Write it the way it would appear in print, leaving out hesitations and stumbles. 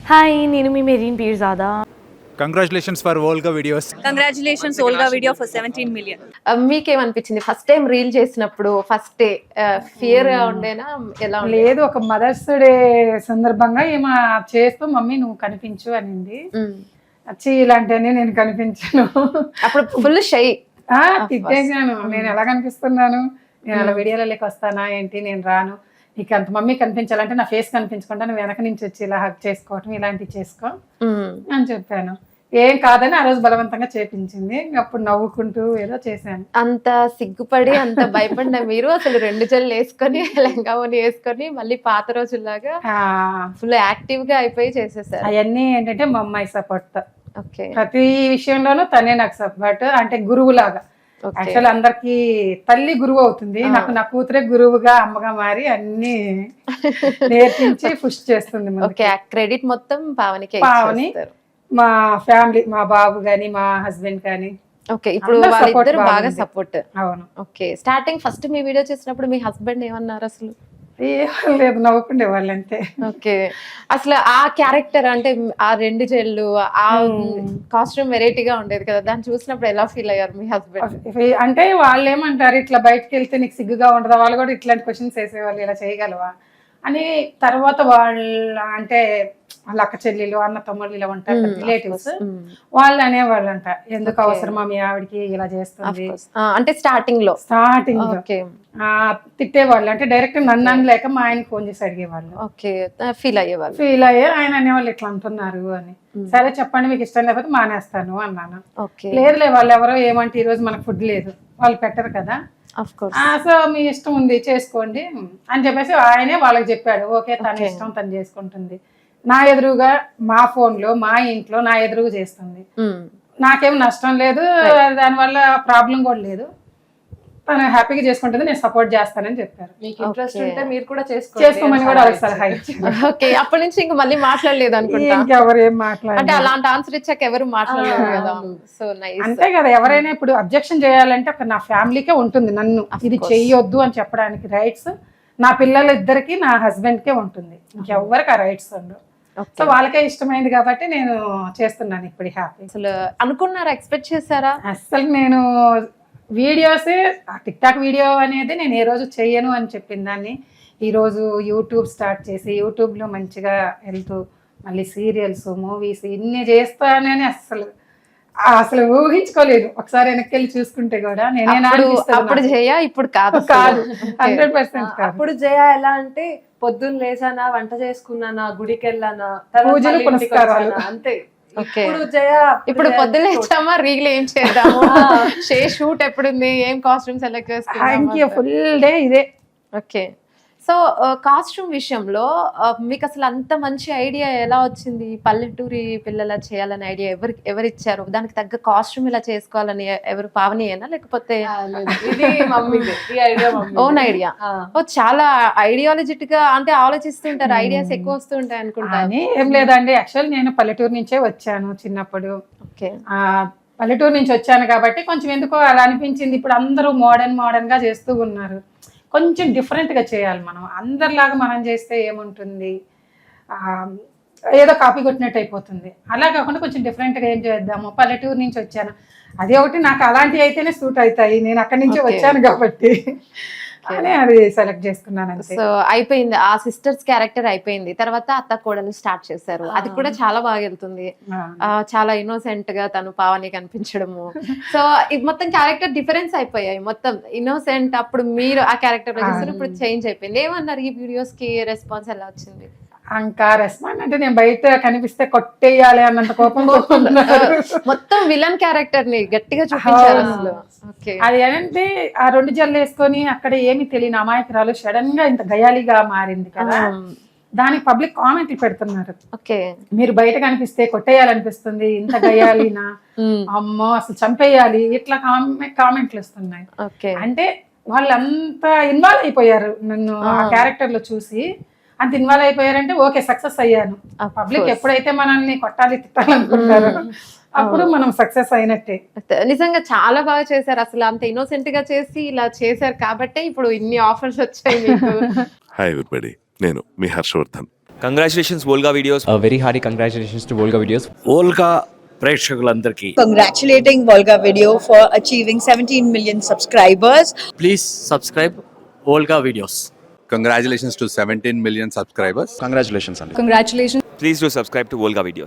Hi, నేను మీ Merin Peerzada. Congratulations for Volga videos. Congratulations Volga video for 17 million. మీకేమనిపించింది first time reel చేసినప్పుడు? First day fear ఉండేనా? ఎలా లేదు, ఒక మదర్స్ డే సందర్భంగా ఏమో చేస్తూ మమ్మీ నువ్వు కనిపించు అనింది. వచ్చి ఇలాంటివన్నీ నేను కనిపించాను. అప్పుడు ఫుల్ షై. తిట్టేసాను, నేను ఎలా కనిపిస్తున్నాను, నేను అలా వీడియోలలోకి వస్తానా ఏంటి, నేను రాను, నీకు అంత మమ్మీ కనిపించాలంటే నా ఫేస్ కనిపించకుండా నువ్వు వెనక నుంచి వచ్చి ఇలా హక్ చేసుకోవటం ఇలాంటివి చేసుకో అని చెప్పాను. ఏం కాదని ఆ రోజు బలవంతంగా చేపించింది. అప్పుడు నవ్వుకుంటూ ఏదో చేశాను. అంత సిగ్గుపడి అంత భయపడిన మీరు అసలు 2 జల్లు వేసుకొని లెంగావని వేసుకొని మళ్ళీ పాత రోజుల్లాగా ఫుల్ యాక్టివ్ గా అయిపోయి చేసేసారు. అవన్నీ ఏంటంటే మా అమ్మాయి సపోర్ట్. ఓకే, ప్రతి విషయంలోనూ తనే నాకు సపోర్ట్, అంటే గురువులాగా. యాక్చువల్ అందరికి తల్లి గురువు అవుతుంది, నాకు నా కూతురే గురువుగా అమ్మగా మారి అన్ని నేర్పించి పుష్ చేస్తుంది. ఓకే, క్రెడిట్ మొత్తం పావనికి. పావని, మా ఫ్యామిలీ, మా బాబు గాని మా హస్బెండ్ కానీ. ఓకే, ఇప్పుడు వాళ్ళిద్దరు బాగా సపోర్ట్. అవును. ఓకే, స్టార్టింగ్ ఫస్ట్ మీ వీడియో చేసినప్పుడు మీ హస్బెండ్ ఏమన్నారు అసలు? లేదు, నవ్వుకుండే వాళ్ళు అంతే. ఓకే, అసలు ఆ క్యారెక్టర్ అంటే ఆ 2 జెల్లు ఆ కాస్ట్యూమ్ వెరైటీగా ఉండేది కదా, దాన్ని చూసినప్పుడు ఎలా ఫీల్ అయ్యారు మీ హస్బెండ్? అంటే వాళ్ళు ఏమంటారు, ఇట్లా బయటకు వెళ్తే నీకు సిగ్గుగా ఉండదా, వాళ్ళు కూడా ఇట్లాంటి క్వశ్చన్స్ వేసేవాళ్ళు, ఇలా చేయగలవా అని. తర్వాత వాళ్ళ అంటే వాళ్ళ అక్క చెల్లెలు అన్న తమ్ముళ్ళు ఇలా ఉంటారు రిలేటివ్స్, వాళ్ళు అనేవాళ్ళంట ఎందుకు అవసరమా మీ ఆవిడకి ఇలా చేస్తుంది అంటే స్టార్టింగ్ లో తిట్టేవాళ్ళు. అంటే డైరెక్ట్ నన్ను అనలేక మా ఆయనకి ఫోన్ చేసి అడిగేవాళ్ళు. ఫీల్ అయ్యే ఆయన అనేవాళ్ళు ఇట్లా అంటున్నారు అని. సరే చెప్పండి, మీకు ఇష్టం లేకపోతే మానేస్తాను అన్నాను. లేదులే, వాళ్ళు ఎవరో ఏమంటే ఈ రోజు మనకు ఫుడ్ లేదు, వాళ్ళు పెట్టరు కదా, సో మీ ఇష్టం ఉంది చేసుకోండి అని చెప్పేసి ఆయనే వాళ్ళకి చెప్పాడు. ఓకే, తన ఇష్టం తను చేసుకుంటుంది, నా ఎదురుగా మా ఫోన్ లో మా ఇంట్లో నా ఎదురుగా చేస్తుంది, నాకేం నష్టం లేదు, దానివల్ల ప్రాబ్లం కూడా లేదు, తను హ్యాపీగా చేసుకుంటుంది, నేను సపోర్ట్ చేస్తానని చెప్పారు. మీకు ఇంట్రెస్ట్ ఉంటే మీరు కూడా చేసుకోమని కూడా వాళ్ళకి సలహా ఇచ్చారు. ఓకే, అప్పటి నుంచి ఇంకా మళ్ళీ మాట్లాడలేదు అనుకుంటా. ఇంకెవరు ఏం మాట్లాడారు అంటే అలాంటి ఆన్సర్ ఇచ్చాక ఎవరు మాట్లాడలేదు కదా. So nice. అంతే కదా, ఎవరైనా ఇప్పుడు అబ్జెక్షన్ చేయాలంటే ఒక నా ఫ్యామిలీకే ఉంటుంది, నన్ను ఇది చెయ్యొద్దు అని చెప్పడానికి రైట్స్ నా పిల్లలిద్దరికి నా హస్బెండ్ కే ఉంటుంది, ఇంకెవ్వరికి ఆ రైట్స్ ఉండవు. సో వాళ్ళకే ఇష్టమైంది కాబట్టి నేను చేస్తున్నాను ఇప్పుడు హ్యాపీ. అసలు అనుకున్నారా, ఎక్స్పెక్ట్ చేశారా? అసలు నేను వీడియోస్ టిక్ టాక్ వీడియో అనేది నేను ఏ రోజు చెయ్యను అని చెప్పిన దాన్ని ఈరోజు యూట్యూబ్ స్టార్ట్ చేసి యూట్యూబ్లో మంచిగా వెళ్తూ మళ్ళీ సీరియల్స్ మూవీస్ ఇన్ని చేస్తానని అసలు ఊహించుకోలేదు. ఒకసారి వెనక్కి వెళ్ళి చూసుకుంటే కూడా అప్పుడు జయ ఇప్పుడు కాదు 100% అప్పుడు జయ ఎలా అంటే పొద్దున్న లేసానా, వంట చేసుకున్నానా, గుడికి వెళ్ళానా, పూజలు పునస్కారాలు అంతే. ఇప్పుడు పొద్దున్న లేచామా, రీల్ ఏం చేద్దాము, షూట్ ఎప్పుడుంది, ఏం కాస్ట్యూమ్ సెలెక్ట్ చేసుకుంటాం, ఫుల్ డే ఇదే. ఓకే, సో కాస్ట్యూమ్ విషయంలో మీకు అసలు అంత మంచి ఐడియా ఎలా వచ్చింది? పల్లెటూరి పిల్లల చేయాలని ఐడియా ఎవరు ఇచ్చారు? దానికి తగ్గ కాస్ట్యూమ్ ఇలా చేసుకోవాలని ఎవరు, పావనియేనా లేకపోతే ఓన్ ఐడియా? చాలా ఐడియాలజిట్ గా అంటే ఆలోచిస్తుంటారు, ఐడియాస్ ఎక్కువ వస్తూ ఉంటాయి అనుకుంటా. ఏం లేదండి, యాక్చువల్ నేను పల్లెటూరు నుంచే వచ్చాను చిన్నప్పుడు. ఓకే, పల్లెటూరు నుంచి వచ్చాను కాబట్టి కొంచెం ఎందుకో అలా అనిపించింది. ఇప్పుడు అందరూ మోడర్న్ గా చేస్తూ ఉన్నారు, కొంచెం డిఫరెంట్గా చేయాలి మనం. అందరిలాగా మనం చేస్తే ఏముంటుంది, ఏదో కాపీ కొట్టినట్టు అయిపోతుంది. అలా కాకుండా కొంచెం డిఫరెంట్గా ఏం చేద్దాము. పల్లెటూరు నుంచి వచ్చాను, అది ఒకటి నాకు అలాంటివి అయితేనే సూట్ అవుతాయి, నేను అక్కడి నుంచి వచ్చాను కాబట్టి అని అది సెలెక్ట్ చేసుకున్నాను. సో అయిపోయింది, ఆ సిస్టర్స్ క్యారెక్టర్ అయిపోయింది. తర్వాత అత్త కోడలు స్టార్ట్ చేశారు, అది కూడా చాలా బాగా వెళ్తుంది. చాలా ఇన్నోసెంట్ గా తను పావని కనిపించడము. సో ఇది మొత్తం క్యారెక్టర్ డిఫరెన్స్ అయిపోయాయి, మొత్తం ఇన్నోసెంట్. అప్పుడు మీరు ఆ క్యారెక్టర్ లో చేస్తారు, ఇప్పుడు చేంజ్ అయిపోయింది. ఏమన్నారు ఈ వీడియోస్ కి రెస్పాన్స్ ఎలా వచ్చింది? ఇంకా రెస్పాండ్ అంటే నేను బయట కనిపిస్తే కొట్టేయాలి అన్నంత కోపం. మొత్తం విలన్ క్యారెక్టర్ ని గట్టిగా చూపించారు అసలు. అది ఏంటంటే ఆ 2 జల్లు వేసుకొని అక్కడ ఏమి తెలియని అమాయకురాలు సడన్ గా ఇంత గయాలిగా మారింది కదా, దానికి పబ్లిక్ కామెంట్లు పెడుతున్నారు. మీరు బయట కనిపిస్తే కొట్టేయాలనిపిస్తుంది, ఇంత గయాలినా, అమ్మో అసలు చంపేయాలి, ఇట్లా కామెంట్లు వస్తున్నాయి. అంటే వాళ్ళంతా ఇన్వాల్వ్ అయిపోయారు నన్ను ఆ క్యారెక్టర్ లో చూసి. అంత ఇన్వాల్వ్ అయిపోయారంటే ఓకే, సక్సెస్ అయ్యాను. పబ్లిక్ ఎప్పుడైతే మనల్ని కొట్టాలి తిట్టాలనుకుంటారో అప్పుడు మనం సక్సెస్ అయినట్టే. నిజంగా చాలా బాగా చేశారు, అసలు అంత ఇన్నోసెంట్ గా చేసి ఇలా చేశారు కాబట్టి ఇప్పుడు ఇన్ని ఆఫర్స్ వచ్చాయి మీకు. హాయ్ ఎవ్రీబడి, నేను మీ Harshavardhan. Congratulations Volga videos. very hearty congratulations to Volga Videos. Volga ప్రేక్షకులందరికీ Congratulating Volga Video for achieving 17 million subscribers. Please subscribe Volga videos. Congratulations to 17 million subscribers. Congratulations, Andy. Congratulations. Please do subscribe to Volga videos.